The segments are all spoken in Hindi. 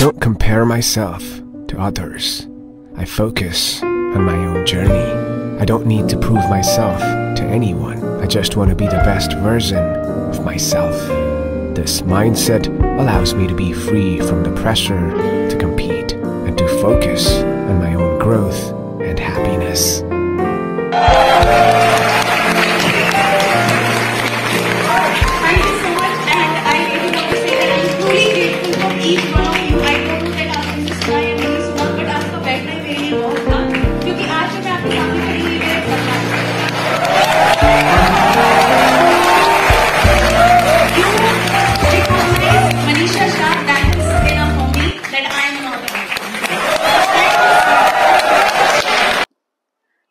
don't compare myself to others. I focus on my own journey. I don't need to prove myself to anyone. I just want to be the best version of myself. This mindset allows me to be free from the pressure to compete and to focus on my own growth and happiness.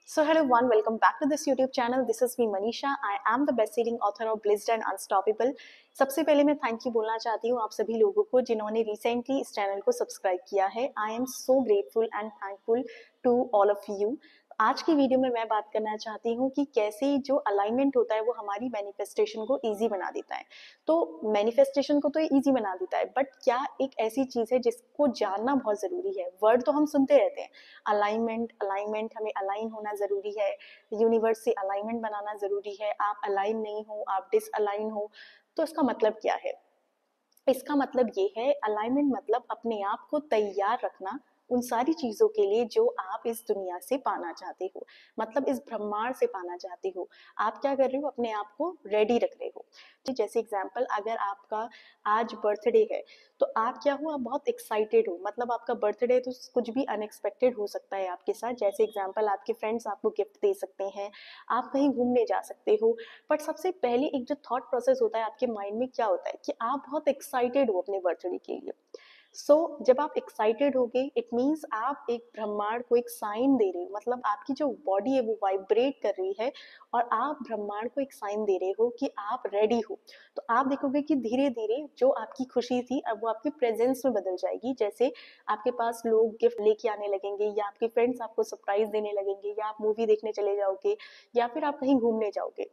So hello everyone, welcome back to this YouTube channel. This is me Manisha. I am the best-selling author of Blessed and Unstoppable. सबसे पहले मैं थैंक यू बोलना चाहती हूँ आप सभी लोगों को जिन्होंने रिसेंटली इस चैनल को सब्सक्राइब किया है. I am so grateful and thankful to all of you. आज की वीडियो में मैं बात करना चाहती हूँ कि कैसे जो अलाइनमेंट होता है वो हमारी मैनिफेस्टेशन को इजी बना देता है. तो मैनिफेस्टेशन को तो इजी बना देता है, बट क्या एक ऐसी चीज है जिसको जानना बहुत जरूरी है. वर्ड तो हम सुनते रहते हैं, अलाइनमेंट अलाइनमेंट, हमें अलाइन होना जरूरी है, यूनिवर्स से अलाइनमेंट बनाना जरूरी है. आप अलाइन नहीं हो, आप डिसअलाइन हो, तो इसका मतलब क्या है? इसका मतलब ये है, अलाइनमेंट मतलब अपने आप को तैयार रखना उन सारी चीजों के लिए जो आप इस दुनिया से पाना चाहते हो, मतलब इस ब्रह्मांड से पाना चाहते हो. आप क्या कर रहे हो? अपने आप को रेडी रख रहे हो. जैसे एग्जांपल, अगर आपका आज बर्थडे है तो आप क्या हो? आप बहुत एक्साइटेड हो, मतलब आपका बर्थडे तो कुछ भी अनएक्सपेक्टेड हो सकता है आपके साथ. जैसे एग्जांपल, आपके फ्रेंड्स आपको गिफ्ट दे सकते हैं, आप कहीं घूमने जा सकते हो. बट सबसे पहले एक जो थॉट प्रोसेस होता है आपके माइंड में, क्या होता है कि आप बहुत एक्साइटेड हो अपने बर्थडे के लिए. जब आप एक्साइटेड होगे, इट मीन्स आप एक ब्रह्मांड को एक साइन दे रहे हो, मतलब आपकी जो बॉडी है वो वाइब्रेट कर रही है और आप ब्रह्मांड को एक साइन दे रहे हो कि आप रेडी हो. तो आप देखोगे कि धीरे धीरे जो आपकी खुशी थी अब वो आपके प्रेजेंस में बदल जाएगी. जैसे आपके पास लोग गिफ्ट लेके आने लगेंगे, या आपके फ्रेंड्स आपको सरप्राइज देने लगेंगे, या आप मूवी देखने चले जाओगे, या फिर आप कहीं घूमने जाओगे.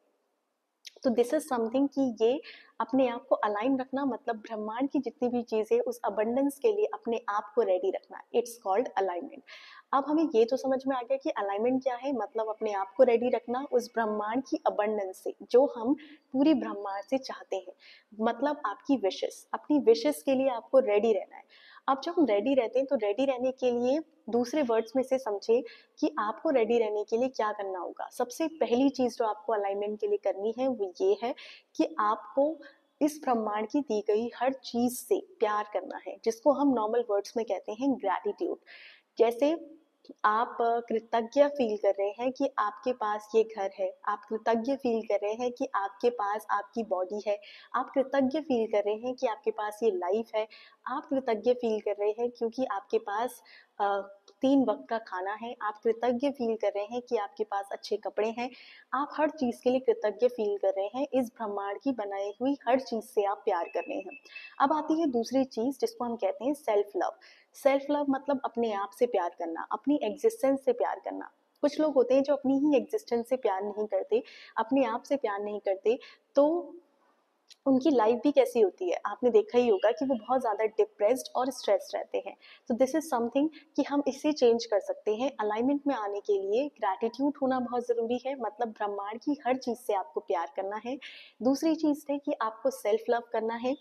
तो दिस इज समथिंग कि ये अपने आप को अलाइन रखना, मतलब ब्रह्मांड की जितनी भी चीजें उस अबंडेंस के लिए अपने आप को रेडी रखना, इट्स कॉल्ड अलाइनमेंट. अब हमें ये तो समझ में आ गया कि अलाइनमेंट क्या है, मतलब अपने आप को रेडी रखना उस ब्रह्मांड की अबंडेंस से जो हम पूरी ब्रह्मांड से चाहते हैं. मतलब आपकी विशेस, अपनी विशेस के लिए आपको रेडी रहना है. अब जब हम रेडी रहते हैं तो रेडी रहने के लिए दूसरे वर्ड्स में से समझे कि आपको रेडी रहने के लिए क्या करना होगा. सबसे पहली चीज जो आपको अलाइनमेंट के लिए करनी है वो ये है कि आपको इस ब्रह्मांड की दी गई हर चीज से प्यार करना है, जिसको हम नॉर्मल वर्ड्स में कहते हैं ग्रैटिट्यूड. जैसे आप कृतज्ञ फील कर रहे हैं कि आपके पास ये घर है, आप कृतज्ञ फील कर रहे हैं कि आपके पास आपकी बॉडी है, आप कृतज्ञ फील कर रहे हैं कि आपके पास ये लाइफ है, आप कृतज्ञ फील कर रहे हैं क्योंकि आपके पास 3 वक्त का खाना है, आप कृतज्ञ फील कर रहे हैं कि आपके पास अच्छे कपड़े हैं. आप हर चीज के लिए कृतज्ञ फील कर रहे हैं. इस ब्रह्मांड की बनाई हुई हर चीज से आप प्यार कर रहे हैं. अब आती है दूसरी चीज जिसको हम कहते हैं सेल्फ लव. सेल्फ लव मतलब अपने आप से प्यार करना, अपनी एग्जिस्टेंस से प्यार करना. कुछ लोग होते हैं जो अपनी ही एग्जिस्टेंस से प्यार नहीं करते, अपने आप से प्यार नहीं करते, तो उनकी लाइफ भी कैसी होती है आपने देखा ही होगा कि वो बहुत ज़्यादा डिप्रेस्ड और स्ट्रेस्ड रहते हैं. तो दिस इज समथिंग कि हम इसे चेंज कर सकते हैं. अलाइनमेंट में आने के लिए ग्रैटिट्यूड होना बहुत ज़रूरी है, मतलब ब्रह्मांड की हर चीज़ से आपको प्यार करना है. दूसरी चीज़ है कि आपको सेल्फ लव करना है.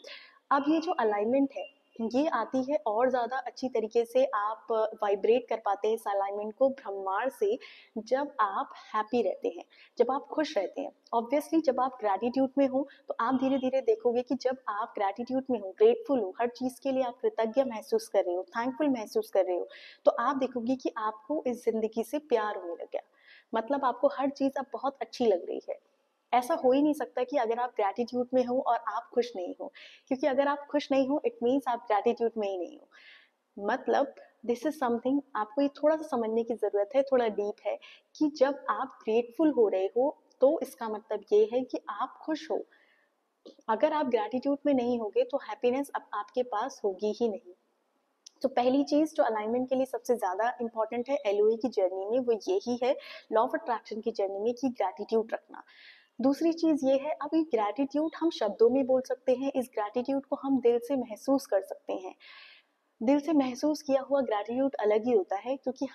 अब ये जो अलाइनमेंट है ये आती है और ज़्यादा अच्छी तरीके से आप वाइब्रेट कर पाते हैं इस अलाइनमेंट को ब्रह्मांड से जब आप हैप्पी रहते हैं, जब आप खुश रहते हैं. ऑब्वियसली जब आप ग्रैटिट्यूड में हो तो आप धीरे धीरे देखोगे कि जब आप ग्रैटिट्यूड में हो, ग्रेटफुल हो, हर चीज़ के लिए आप कृतज्ञ महसूस कर रहे हो, थैंकफुल महसूस कर रहे हो, तो आप देखोगे कि आपको इस जिंदगी से प्यार होने लग गया. मतलब आपको हर चीज़ अब बहुत अच्छी लग रही है. ऐसा हो ही नहीं सकता कि अगर आप ग्रैटिट्यूड में हो और आप खुश नहीं हो, क्योंकि अगर आप खुश नहीं हो इट मीन्स आप ग्रैटिट्यूड में ही नहीं हो. मतलब दिस इज समथिंग आपको ये थोड़ा सा समझने की जरूरत है, थोड़ा डीप है, कि जब आप ग्रेटफुल हो रहे हो तो इसका मतलब ये है कि आप खुश हो. अगर आप ग्रैटिट्यूड में नहीं होगे तो हैप्पीनेस अब आपके पास होगी ही नहीं. तो पहली चीज जो अलाइनमेंट के लिए सबसे ज्यादा इंपॉर्टेंट है एलओए की जर्नी में वो यही है, लॉ ऑफ अट्रैक्शन की जर्नी में, कि ग्रैटिट्यूड रखना. दूसरी चीज ये है, अब ये ग्रैटिट्यूड हम शब्दों में बोल सकते हैं, इस ग्रैटिट्यूड को हम दिल से महसूस कर सकते हैं. दिल से महसूस किया हुआ ग्रैटिट्यूड अलग ही होता है, क्योंकि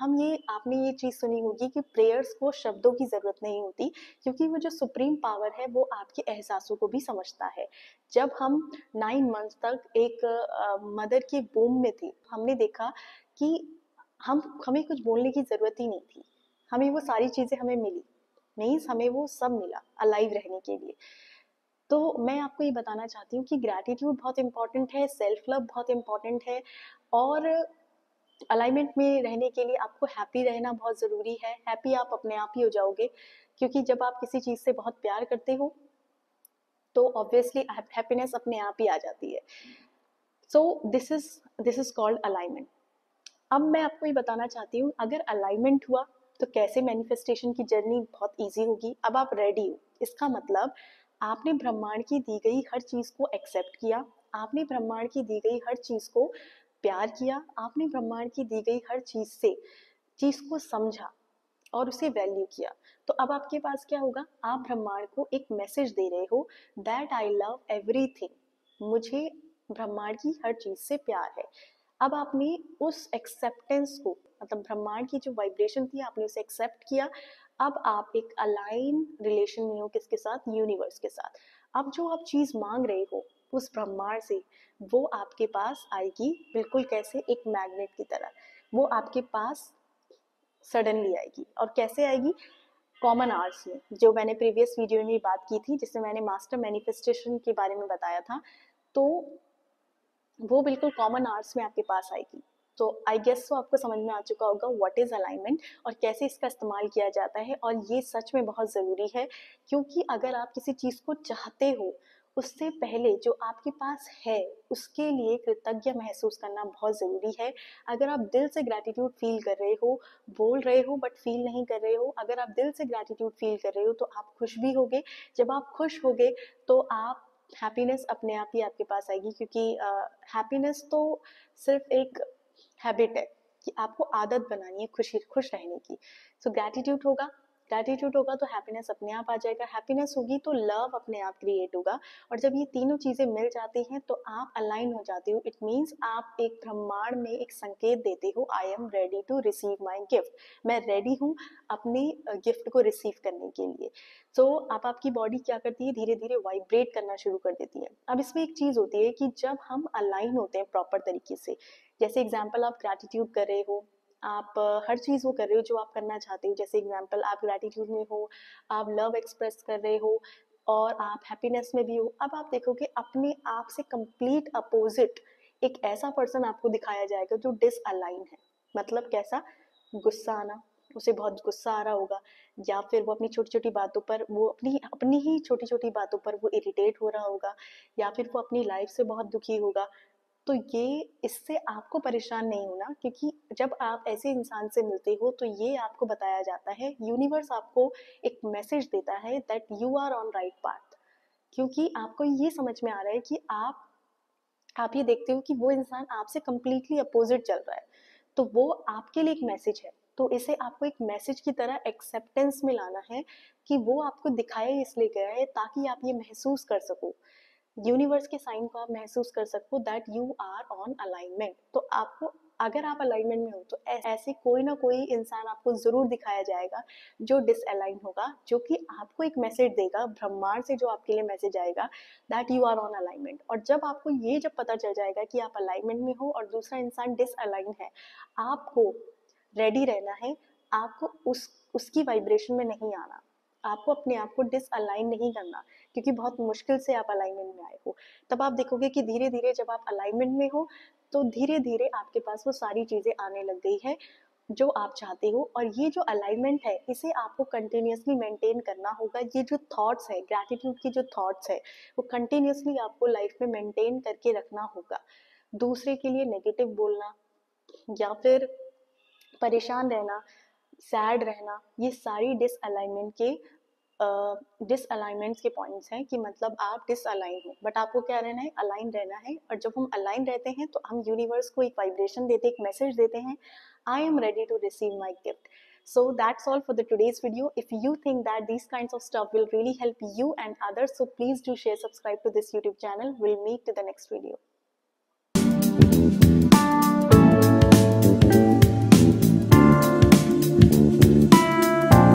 आपने ये चीज़ सुनी होगी कि प्रेयर्स को शब्दों की ज़रूरत नहीं होती, क्योंकि वो जो सुप्रीम पावर है वो आपके एहसासों को भी समझता है। जब हम 9 मंथ्स तक एक मदर के वूम में थे, हमने देखा कि हमें कुछ बोलने की ज़रूरत ही नहीं थी, हमें वो सारी चीज़ें हमें मिली, मीन्स हमें वो सब मिला अलाइव रहने के लिए। तो मैं आपको ये बताना चाहती हूँ कि ग्रैटिट्यूड बहुत इंपॉर्टेंट है, सेल्फ लव बहुत इंपॉर्टेंट है, और अलाइनमेंट में रहने के लिए आपको हैप्पी रहना बहुत ज़रूरी है। हैप्पी आप अपने आप ही हो जाओगे, क्योंकि जब आप किसी चीज़ से बहुत प्यार करते हो तो ऑब्वियसली हैप्पीनेस अपने आप ही आ जाती है। So this is called alignment. अब मैं आपको ये बताना चाहती हूँ, अगर अलाइनमेंट हुआ तो कैसे मैनिफेस्टेशन की जर्नी बहुत ईजी होगी। अब आप रेडी हो, इसका मतलब आपने ब्रह्मांड की दी गई हर चीज़ को एक्सेप्ट किया, आपने ब्रह्मांड की दी गई हर चीज़ को प्यार किया, आपने ब्रह्मांड की दी गई हर चीज़ को समझा और उसे वैल्यू किया। तो अब आपके पास क्या होगा, आप ब्रह्मांड को एक मैसेज दे रहे हो दैट आई लव एवरीथिंग, मुझे ब्रह्मांड की हर चीज़ से प्यार है। अब आपने उस एक्सेप्टेंस को, मतलब ब्रह्मांड की जो वाइब्रेशन थी आपने उसे एक्सेप्ट किया। अब आप एक अलाइन रिलेशन में हो, किसके साथ, यूनिवर्स के साथ। अब जो आप चीज़ मांग रहे हो उस ब्रह्मांड से, वो आपके पास आएगी, बिल्कुल कैसे, एक मैग्नेट की तरह वो आपके पास सडनली आएगी। और कैसे आएगी, कॉमन आवर्स में, जो मैंने प्रीवियस वीडियो में बात की थी जिसमें मैंने मास्टर मैनिफेस्टेशन के बारे में बताया था, तो वो बिल्कुल कॉमन आवर्स में आपके पास आएगी। तो आई गेस तो आपको समझ में आ चुका होगा व्हाट इज अलाइनमेंट और कैसे इसका इस्तेमाल किया जाता है। और ये सच में बहुत ज़रूरी है, क्योंकि अगर आप किसी चीज़ को चाहते हो, उससे पहले जो आपके पास है उसके लिए कृतज्ञ महसूस करना बहुत ज़रूरी है। अगर आप दिल से ग्रैटिट्यूड फील कर रहे हो, बोल रहे हो बट फील नहीं कर रहे हो, अगर आप दिल से ग्रैटिट्यूड फील कर रहे हो तो आप खुश भी होगे। जब आप खुश होगे तो आप हैप्पीनेस अपने आप ही आपके पास आएगी, क्योंकि हैप्पीनेस तो सिर्फ एक हैबिट है कि आपको आदत बनानी है खुश रहने की। सो ग्रैटिट्यूड होगा तो हैप्पीनेस अपने आप आ जाएगा, हैप्पीनेस होगी तो लव अपने आप क्रिएट होगा। और जब ये तीनों चीज़ें मिल जाती हैं तो आप अलाइन हो जाते हो। इट मीन्स आप एक ब्रह्मांड में एक संकेत देते हो, I am ready to receive my gift, मैं रेडी हूँ अपने गिफ्ट को रिसीव करने के लिए। सो अब आपकी बॉडी क्या करती है, धीरे धीरे वाइब्रेट करना शुरू कर देती है। अब इसमें एक चीज़ होती है कि जब हम अलाइन होते हैं प्रॉपर तरीके से, जैसे एग्जाम्पल आप ग्रैटिट्यूड कर रहे हो, आप हर चीज़ वो कर रहे हो जो आप करना चाहते हो। जैसे एग्जाम्पल आप ग्रैटिट्यूड में हो, आप लव एक्सप्रेस कर रहे हो और आप हैप्पीनेस में भी हो। अब आप देखोगे अपने आप से कंप्लीट अपोजिट एक ऐसा पर्सन आपको दिखाया जाएगा जो डिसअलाइन है। मतलब कैसा, गुस्सा आना, उसे बहुत गुस्सा आ रहा होगा, या फिर वो अपनी छोटी छोटी बातों पर, वो अपनी अपनी ही छोटी छोटी बातों पर वो इरिटेट हो रहा होगा, या फिर वो अपनी लाइफ से बहुत दुखी होगा। तो ये, इससे आपको परेशान नहीं होना, क्योंकि जब आप ऐसे इंसान से मिलते हो तो ये आपको बताया जाता है, यूनिवर्स आपको एक मैसेज देता है that you are on right path. क्योंकि आपको ये समझ में आ रहा है कि आप ये देखते हो कि वो इंसान आपसे कंप्लीटली अपोजिट चल रहा है, तो वो आपके लिए एक मैसेज है। तो इसे आपको एक मैसेज की तरह एक्सेप्टेंस में लाना है कि वो आपको दिखाया इसलिए गया है ताकि आप ये महसूस कर सको, यूनिवर्स के साइन को आप महसूस कर सको that you are on alignment. तो आपको, अगर आप अलाइनमेंट में हो तो ऐसे कोई ना कोई इंसान आपको जरूर दिखाया जाएगा जो डिसअलाइन होगा, जो कि आपको एक मैसेज देगा ब्रह्मांड से, जो आपके लिए मैसेज आएगा that you are on alignment. और जब आपको ये जब पता चल जाएगा कि आप अलाइनमेंट में हो और दूसरा इंसान डिसअलाइन है, आपको रेडी रहना है, आपको उसकी वाइब्रेशन में नहीं आना, आपको अपने आप को डिसअलाइन नहीं करना, क्योंकि बहुत मुश्किल से आप अलाइनमेंट में आए हो। तब आप देखोगे कि धीरे धीरे जब आप अलाइनमेंट में हो तो धीरे धीरे आपके पास वो सारी चीज़ें आने लग गई है जो आप चाहते हो। और ये जो अलाइनमेंट है इसे आपको कंटिन्यूसली मेंटेन करना होगा। ये जो थॉट्स है, ग्रैटिट्यूड की जो थॉट्स है, वो कंटिन्यूसली आपको लाइफ में मेंटेन करके रखना होगा। दूसरे के लिए नेगेटिव बोलना या फिर परेशान रहना, सैड रहना, ये सारी डिसअलाइनमेंट्स के पॉइंट्स हैं कि मतलब आप डिसअलाइन हो, बट आपको क्या रहना है, अलाइन रहना है। और जब हम अलाइन रहते हैं तो हम यूनिवर्स को एक वाइब्रेशन देते हैं, एक मैसेज देते हैं, I am ready to receive my gift. So that's all for the today's video. If you think that these kinds of stuff will really help you and others, so please do share, subscribe to this YouTube channel. We'll meet to the next video.